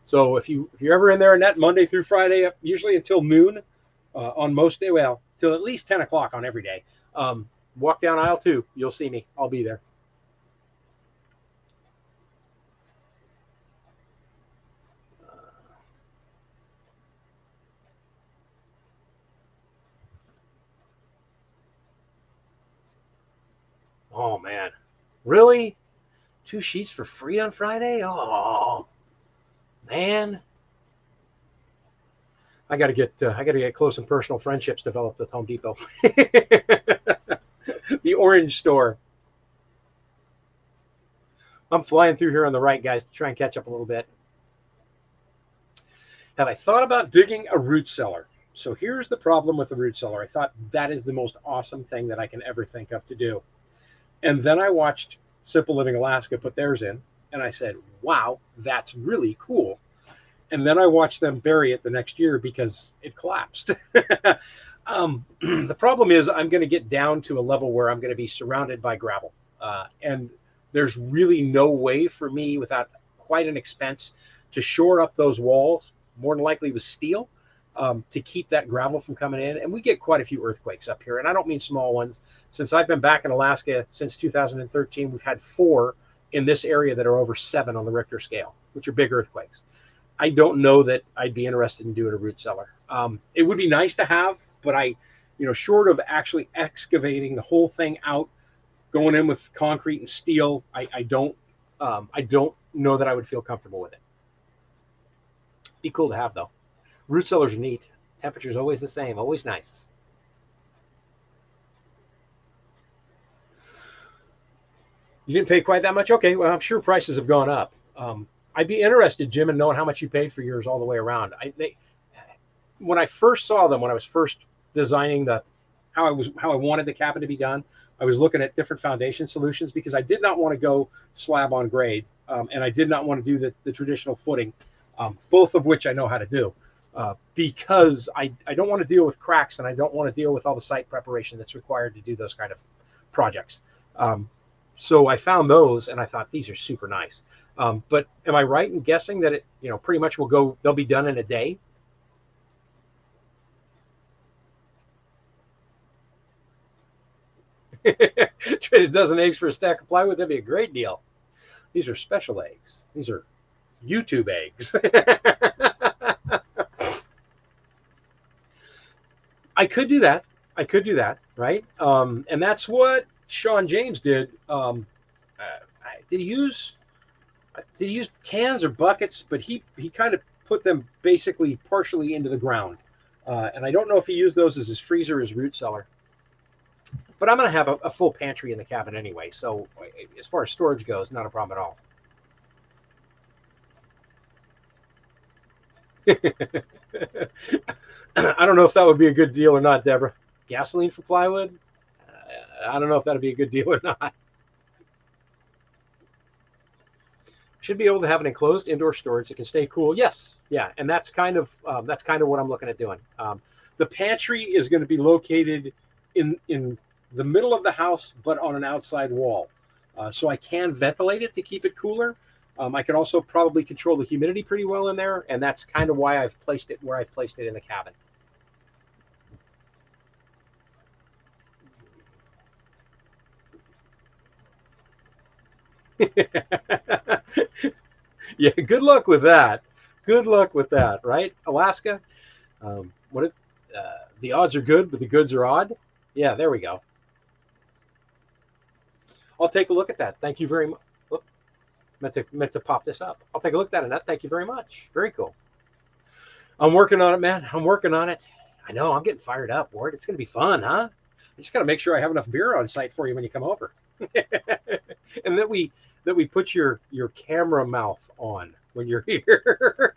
Speaker 1: So if you're ever in there, Annette, Monday through Friday, usually until noon, on most day, well, till at least 10 o'clock on every day. Walk down aisle 2, you'll see me. I'll be there. Oh man, really? 2 sheets for free on Friday? Oh man, I got to get close and personal friendships developed with Home Depot. The orange store. I'm flying through here on the right, guys, to try and catch up a little bit. Have I thought about digging a root cellar? So here's the problem with the root cellar. I thought that is the most awesome thing that I can ever think of to do. And then I watched Simple Living Alaska put theirs in, and I said, wow, that's really cool. And then I watched them bury it the next year because it collapsed. The problem is I'm going to get down to a level where I'm going to be surrounded by gravel. And there's really no way for me without quite an expense to shore up those walls, more than likely with steel, to keep that gravel from coming in. And we get quite a few earthquakes up here. And I don't mean small ones. Since I've been back in Alaska since 2013, we've had 4 in this area that are over 7 on the Richter scale, which are big earthquakes. I don't know that I'd be interested in doing a root cellar. It would be nice to have, but short of actually excavating the whole thing out, going in with concrete and steel, I don't know that I would feel comfortable with it. Be cool to have though. Root cellars are neat. Temperature's always the same, always nice. You didn't pay quite that much? Okay, well, I'm sure prices have gone up. I'd be interested, Jim, in knowing how much you paid for yours all the way around. When I first saw them, when I was first designing how I wanted the cabin to be done, I was looking at different foundation solutions because I did not want to go slab on grade, and I did not want to do the traditional footing, both of which I know how to do, because I don't want to deal with cracks and I don't want to deal with all the site preparation that's required to do those kind of projects. So I found those and I thought these are super nice. But am I right in guessing that it, pretty much they'll be done in a day? Trade a dozen eggs for a stack of plywood, that'd be a great deal. These are special eggs. These are YouTube eggs. I could do that. Right? And that's what Sean James did. Did he use cans or buckets? But he kind of put them basically partially into the ground. And I don't know if he used those as his freezer or his root cellar. But I'm going to have a full pantry in the cabin anyway. So as far as storage goes, not a problem at all. I don't know if that would be a good deal or not, Deborah. Gasoline for plywood? I don't know if that'd be a good deal or not. Should be able to have an enclosed indoor storage that can stay cool. Yes, yeah, and that's kind of what I'm looking at doing. The pantry is going to be located in the middle of the house, but on an outside wall, so I can ventilate it to keep it cooler. I can also probably control the humidity pretty well in there, and that's kind of why I've placed it where I've placed it in the cabin. Yeah, good luck with that. Good luck with that, right? Alaska, what if the odds are good, but the goods are odd? Yeah, there we go. I'll take a look at that. Thank you very much. Meant to pop this up. I'll take a look at that, Annette. Thank you very much. Very cool. I'm working on it, man. I'm working on it. I know. I'm getting fired up, Ward. It's going to be fun, huh? I just got to make sure I have enough beer on site for you when you come over, and that we put your camera mouth on when you're here.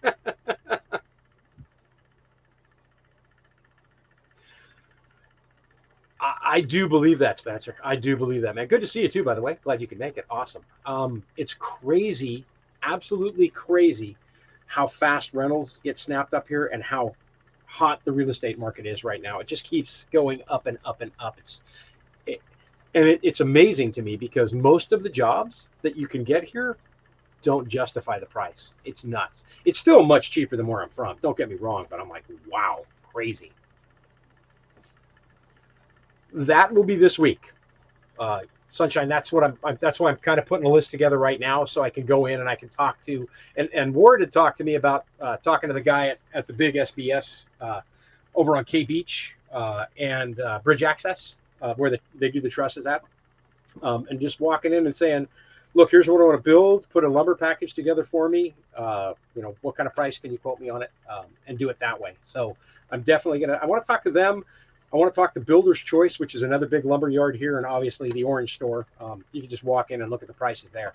Speaker 1: I do believe that, Spencer. I do believe that, man. Good to see you too, by the way. Glad you could make it. Awesome. It's crazy, absolutely crazy, how fast rentals get snapped up here and how hot the real estate market is right now. It just keeps going up and up and up. It's amazing to me because most of the jobs that you can get here don't justify the price. It's nuts. It's still much cheaper than where I'm from. Don't get me wrong, but I'm like, wow, crazy. That will be this week, Sunshine. That's why I'm kind of putting a list together right now, so I can go in and I can talk to. And Ward had talked to me about talking to the guy at the big SBS over on K Beach and Bridge Access, where they do the trusses at, and just walking in and saying, "Look, here's what I want to build. Put a lumber package together for me. What kind of price can you quote me on it, and do it that way." So I'm definitely gonna. I want to talk to them. I want to talk to Builder's Choice, which is another big lumber yard here, and obviously the Orange Store. You can just walk in and look at the prices there.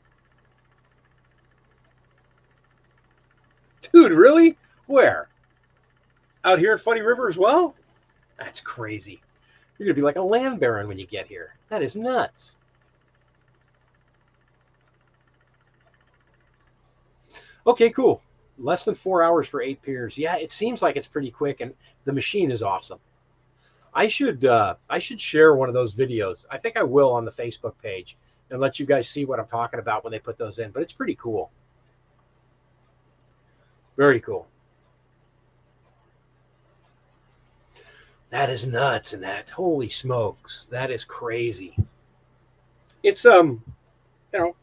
Speaker 1: Dude, really? Where? Out here at Funny River as well? That's crazy. You're going to be like a land baron when you get here. That is nuts. Okay, cool. Less than 4 hours for 8 piers. Yeah, it seems like it's pretty quick, and the machine is awesome. I should share one of those videos. I think I will on the Facebook page and let you guys see what I'm talking about when they put those in. But it's pretty cool. Very cool. That is nuts, and that holy smokes, that is crazy. It's you know,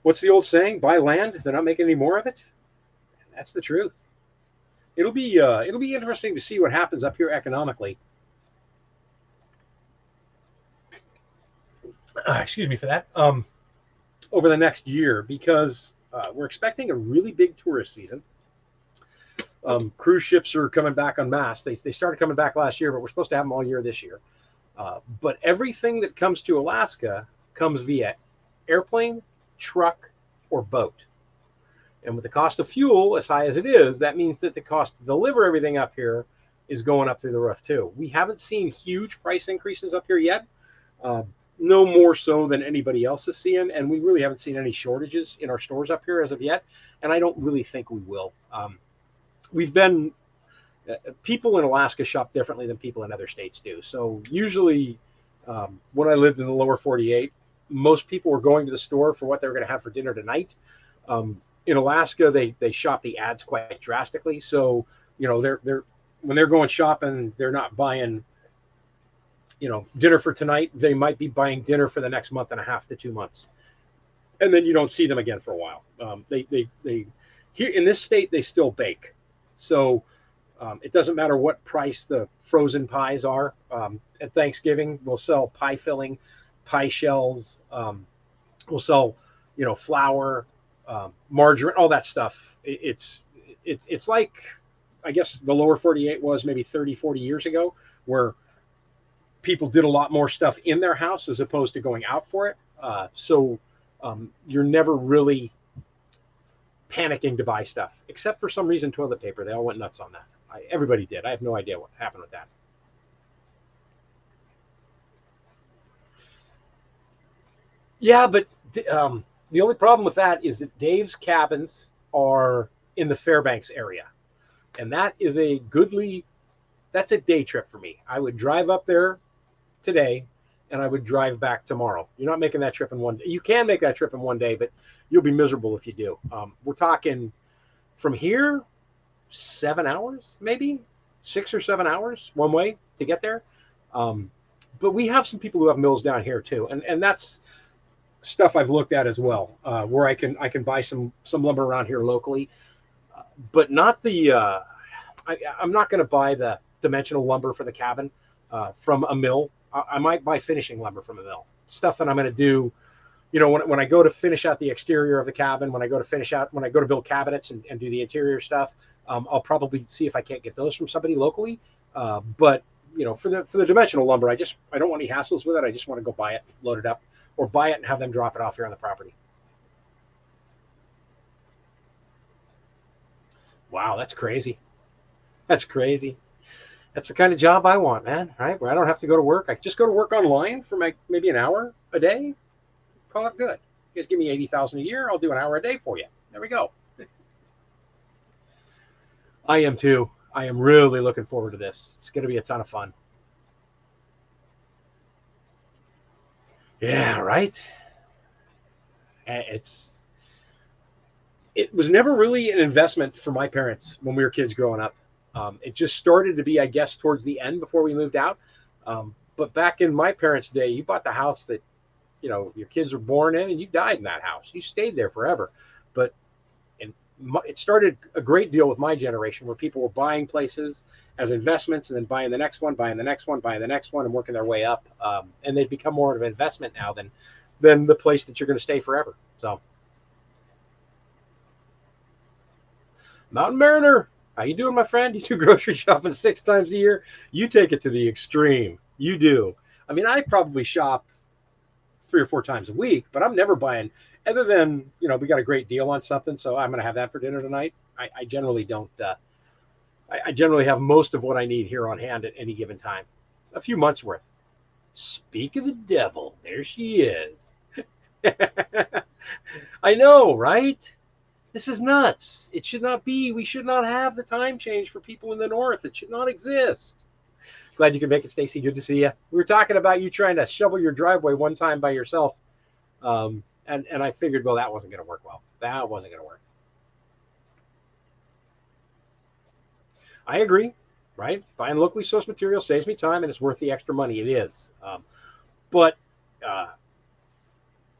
Speaker 1: what's the old saying? Buy land, they're not making any more of it. That's the truth. It'll be interesting to see what happens up here economically. Excuse me for that. Over the next year, because we're expecting a really big tourist season. Cruise ships are coming back en masse. They started coming back last year, but we're supposed to have them all year this year. But everything that comes to Alaska comes via airplane, truck, or boat. And with the cost of fuel as high as it is, that means that the cost to deliver everything up here is going up through the roof too. We haven't seen huge price increases up here yet. No more so than anybody else is seeing, and we really haven't seen any shortages in our stores up here as of yet, and I don't really think we will. We've been People in Alaska shop differently than people in other states do. So usually, when I lived in the lower 48, most people were going to the store for what they were going to have for dinner tonight. In Alaska, they shop the ads quite drastically. So they're when they're going shopping, they're not buying dinner for tonight. They might be buying dinner for the next month and a half to 2 months, and then you don't see them again for a while. They here in this state they still bake, so it doesn't matter what price the frozen pies are. At Thanksgiving, we'll sell pie filling, pie shells. We'll sell flour, margarine, all that stuff. It's like, I guess the lower 48 was maybe 30, 40 years ago, where people did a lot more stuff in their house as opposed to going out for it. So you're never really panicking to buy stuff, except for some reason toilet paper. They all went nuts on that. Everybody did. I have no idea what happened with that. Yeah, but the only problem with that is that Dave's cabins are in the Fairbanks area, and that is that's a day trip for me. I would drive up there today and I would drive back tomorrow. You're not making that trip in one day. You can make that trip in one day, but you'll be miserable if you do. We're talking from here 7 hours, maybe 6 or 7 hours one way to get there. But we have some people who have mills down here too, and that's stuff I've looked at as well, where I can buy some lumber around here locally, but not the. I'm not going to buy the dimensional lumber for the cabin from a mill. I might buy finishing lumber from a mill, stuff that I'm going to do. When I go to finish out the exterior of the cabin, when I go to build cabinets and do the interior stuff, I'll probably see if I can't get those from somebody locally. But for the dimensional lumber, I don't want any hassles with it. I just want to go buy it, load it up, or buy it and have them drop it off here on the property. Wow, that's crazy. That's crazy. That's the kind of job I want, man. Right, where I don't have to go to work. I just go to work online for maybe an hour a day. Call it good. You guys give me 80,000 a year. I'll do an hour a day for you. There we go. I am too. I am really looking forward to this. It's going to be a ton of fun. Yeah, right. It was never really an investment for my parents when we were kids growing up. It just started to be, I guess, towards the end before we moved out. But back in my parents' day, you bought the house that your kids were born in, and you died in that house. You stayed there forever. But it started a great deal with my generation, where people were buying places as investments and then buying the next one, buying the next one, buying the next one, and working their way up. And they've become more of an investment now than the place that you're going to stay forever. So, Mountain Mariner, how you doing, my friend? You do grocery shopping 6 times a year. You take it to the extreme. You do. I mean, I probably shop 3 or 4 times a week, but I'm never buying, other than we got a great deal on something, so I'm going to have that for dinner tonight. I generally don't I generally have most of what I need here on hand at any given time. A few months worth. Speak of the devil, there she is. I know, right? This is nuts. It should not be. We should not have the time change for people in the north. It should not exist. Glad you could make it, Stacy. Good to see you. We were talking about you trying to shovel your driveway one time by yourself. And I figured, well, that wasn't going to work well. That wasn't going to work. I agree, right? Buying locally sourced material saves me time and it's worth the extra money. It is. But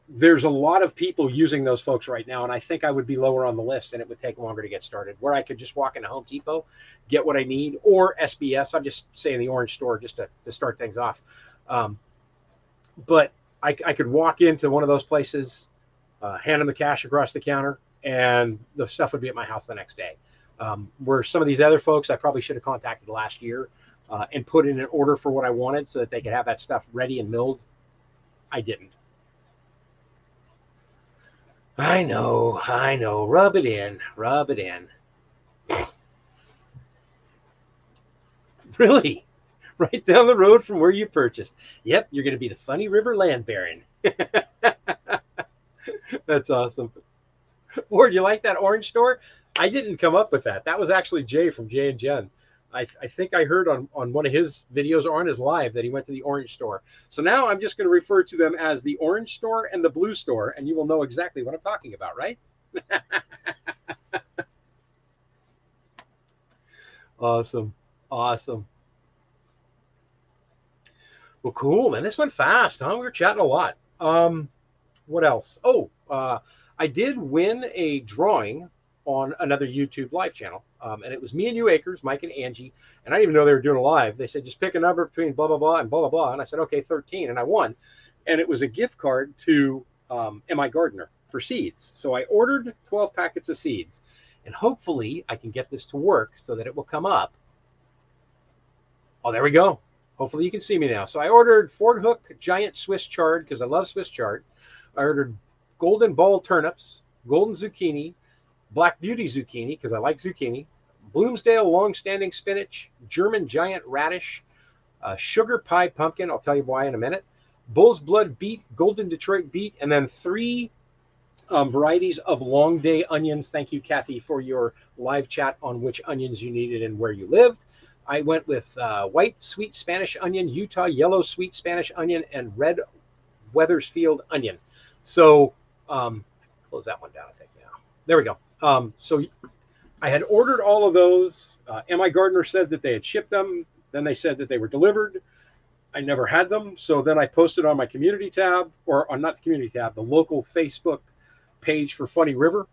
Speaker 1: there's a lot of people using those folks right now, and I think I would be lower on the list and it would take longer to get started. Where I could just walk into Home Depot, get what I need, or SBS. I'm just saying the orange store just to start things off. But I could walk into one of those places, hand them the cash across the counter, and the stuff would be at my house the next day. Where some of these other folks I probably should have contacted last year and put in an order for what I wanted so that they could have that stuff ready and milled. I didn't. I know. Rub it in. Really? Right down the road from where you purchased. Yep, you're going to be the Funny River Land Baron. That's awesome. Ward, you like that orange store? I didn't come up with that. That was actually Jay from Jay and Jen. I think I heard on one of his videos or on his live that he went to the orange store. So now I'm just going to refer to them as the orange store and the blue store, and you will know exactly what I'm talking about, right? Awesome. Well, cool, man. This went fast, huh? We were chatting a lot. What else? I did win a drawing on another YouTube live channel. And it was me and you, Acres, Mike and Angie. And I didn't even know they were doing a live. They said, just pick a number between blah, blah, blah and blah, blah, blah. And I said, okay, 13. And I won. And it was a gift card to M.I. Gardener for seeds. So I ordered 12 packets of seeds. And hopefully I can get this to work so that it will come up. Oh, there we go. Hopefully you can see me now. So I ordered Ford Hook Giant Swiss Chard because I love Swiss chard. I ordered Golden Ball turnips, golden zucchini, Black Beauty zucchini because I like zucchini, Bloomsdale long-standing spinach, German giant radish, sugar pie pumpkin, I'll tell you why in a minute, Bull's Blood beet, Golden Detroit beet, and then 3 varieties of long day onions. Thank you, Kathy, for your live chat on which onions you needed and where you lived. I went with white sweet Spanish onion, Utah yellow sweet Spanish onion, and red Weathersfield onion. So close that one down, I think now. There we go. So I had ordered all of those. M.I. Gardener said that they had shipped them. Then they said that they were delivered. I never had them. So then I posted on my community tab, or on not the community tab, the local Facebook page for Funny River.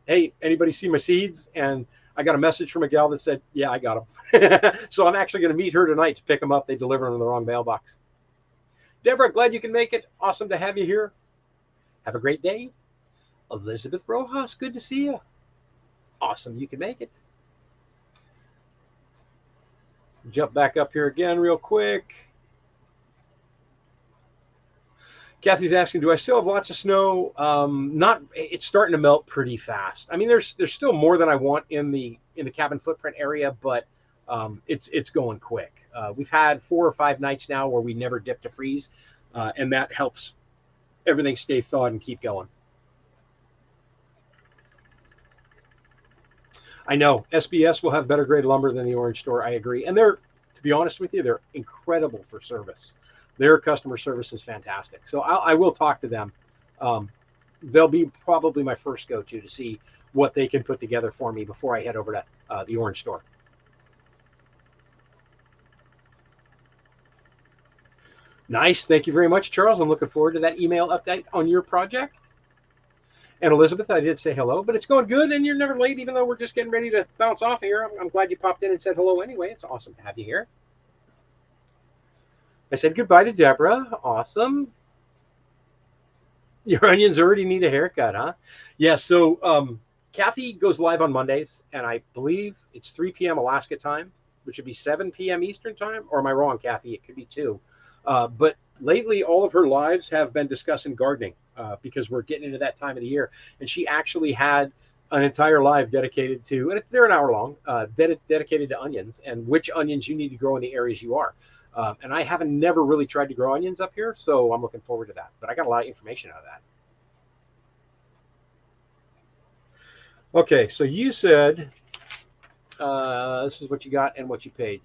Speaker 1: Hey, anybody see my seeds? And I got a message from a gal that said, yeah, I got them. So I'm actually going to meet her tonight to pick them up. They delivered them in the wrong mailbox. Deborah, glad you can make it. Awesome to have you here. Have a great day. Elizabeth Rojas, good to see you. Awesome you can make it. Jump back up here again real quick. Kathy's asking, do I still have lots of snow? Not. It's starting to melt pretty fast. I mean, there's still more than I want in the cabin footprint area, but it's going quick. We've had 4 or 5 nights now where we never dip to freeze, and that helps everything stay thawed and keep going. I know SBS will have better grade lumber than the orange store. I agree, and they're, to be honest with you, they're incredible for service. Their customer service is fantastic. So I will talk to them. They'll be probably my first go-to to see what they can put together for me before I head over to the orange store. Nice. Thank you very much, Charles. I'm looking forward to that email update on your project. And Elizabeth, I did say hello, but it's going good, and you're never late, even though we're just getting ready to bounce off here. I'm glad you popped in and said hello anyway. It's awesome to have you here. I said goodbye to Deborah. Awesome. Your onions already need a haircut, huh? Yeah, so Kathy goes live on Mondays, and I believe it's 3 p.m. Alaska time, which would be 7 p.m. Eastern time. Or am I wrong, Kathy? It could be 2. But lately, all of her lives have been discussing gardening because we're getting into that time of the year. And she actually had an entire live dedicated to, and they're an hour long, dedicated to onions and which onions you need to grow in the areas you are. And I haven't never really tried to grow onions up here, so I'm looking forward to that. But I got a lot of information out of that. Okay, so you said this is what you got and what you paid.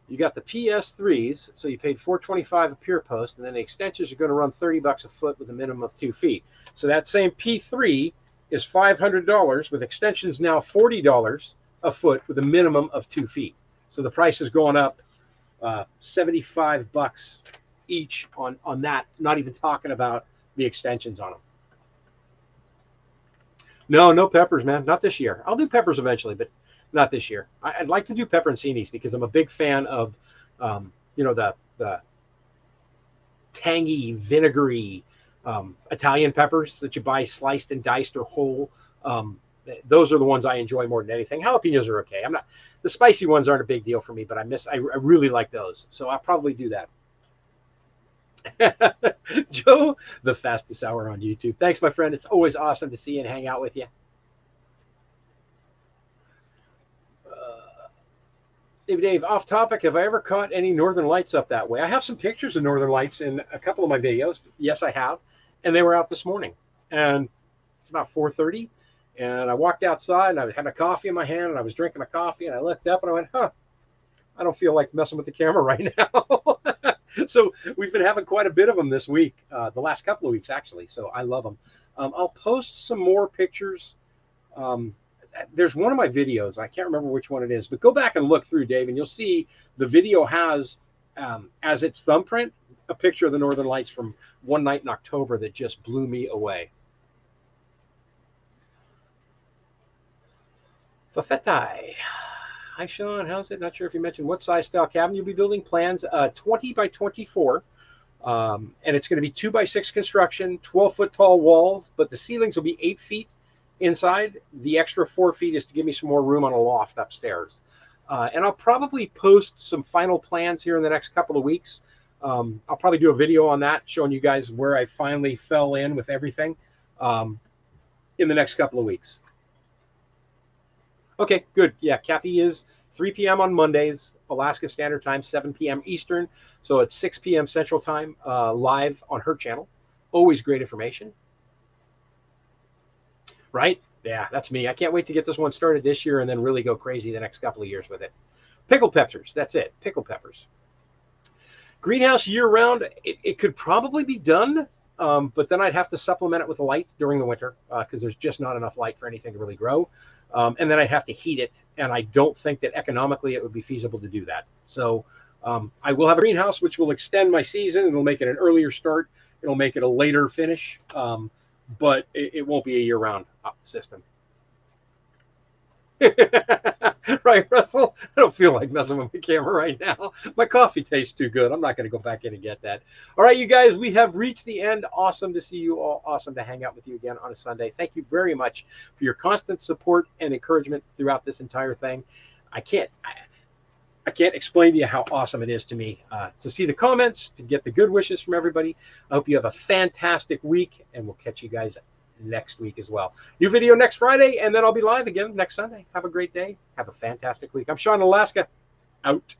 Speaker 1: You got the PS3s, so you paid $425 a pier post, and then the extensions are going to run $30 a foot with a minimum of 2 feet. So that same P3 is $500 with extensions now $40 a foot with a minimum of 2 feet. So the price is going up $75 each on that, not even talking about the extensions on them. No peppers, man. Not this year. I'll do peppers eventually, but not this year. I'd like to do pepperoncinis because I'm a big fan of, the tangy, vinegary Italian peppers that you buy sliced and diced or whole. Those are the ones I enjoy more than anything. Jalapenos are okay. The spicy ones aren't a big deal for me, but I really like those. So I'll probably do that. Joe, the fastest hour on YouTube. Thanks, my friend. It's always awesome to see you and hang out with you. Dave, off topic, have I ever caught any northern lights up that way? I have some pictures of northern lights in a couple of my videos. Yes, I have. And they were out this morning. And it's about 4:30. And I walked outside and I had a coffee in my hand and I was drinking my coffee and I looked up and I went, I don't feel like messing with the camera right now. So we've been having quite a bit of them this week, the last couple of weeks, actually. So I love them. I'll post some more pictures. There's one of my videos. I can't remember which one it is, but go back and look through, Dave, and you'll see the video has, as its thumbprint, a picture of the northern lights from one night in October that just blew me away. Fafetai. Hi, Sean. How's it? Not sure if you mentioned what size style cabin you'll be building. Plans 20 by 24. And it's going to be 2 by 6 construction, 12-foot tall walls, but the ceilings will be 8 feet inside. The extra 4 feet is to give me some more room on a loft upstairs. And I'll probably post some final plans here in the next couple of weeks. I'll probably do a video on that, showing you guys where I finally fell in with everything in the next couple of weeks. Okay, good. Yeah, Kathy is 3 p.m. on Mondays, Alaska Standard Time, 7 p.m. Eastern. So it's 6 p.m. Central Time, live on her channel. Always great information. Right? Yeah, that's me. I can't wait to get this one started this year and then really go crazy the next couple of years with it. Pickled peppers. That's it. Pickled peppers. Greenhouse year-round. It could probably be done, but then I'd have to supplement it with light during the winter because there's just not enough light for anything to really grow. And then I'd have to heat it, and I don't think that economically it would be feasible to do that. So I will have a greenhouse, which will extend my season. It'll make it an earlier start. It'll make it a later finish, but it won't be a year-round system. Right, Russell? I don't feel like messing with my camera right now. My coffee tastes too good. I'm not going to go back in and get that. All right, you guys, we have reached the end. Awesome to see you all. Awesome to hang out with you again on a Sunday. Thank you very much for your constant support and encouragement throughout this entire thing. I can't explain to you how awesome it is to me to see the comments, to get the good wishes from everybody. I hope you have a fantastic week, and we'll catch you guys next week as well. New video next Friday, and then I'll be live again next Sunday. Have a great day. Have a fantastic week. I'm Sean, Alaska. Out.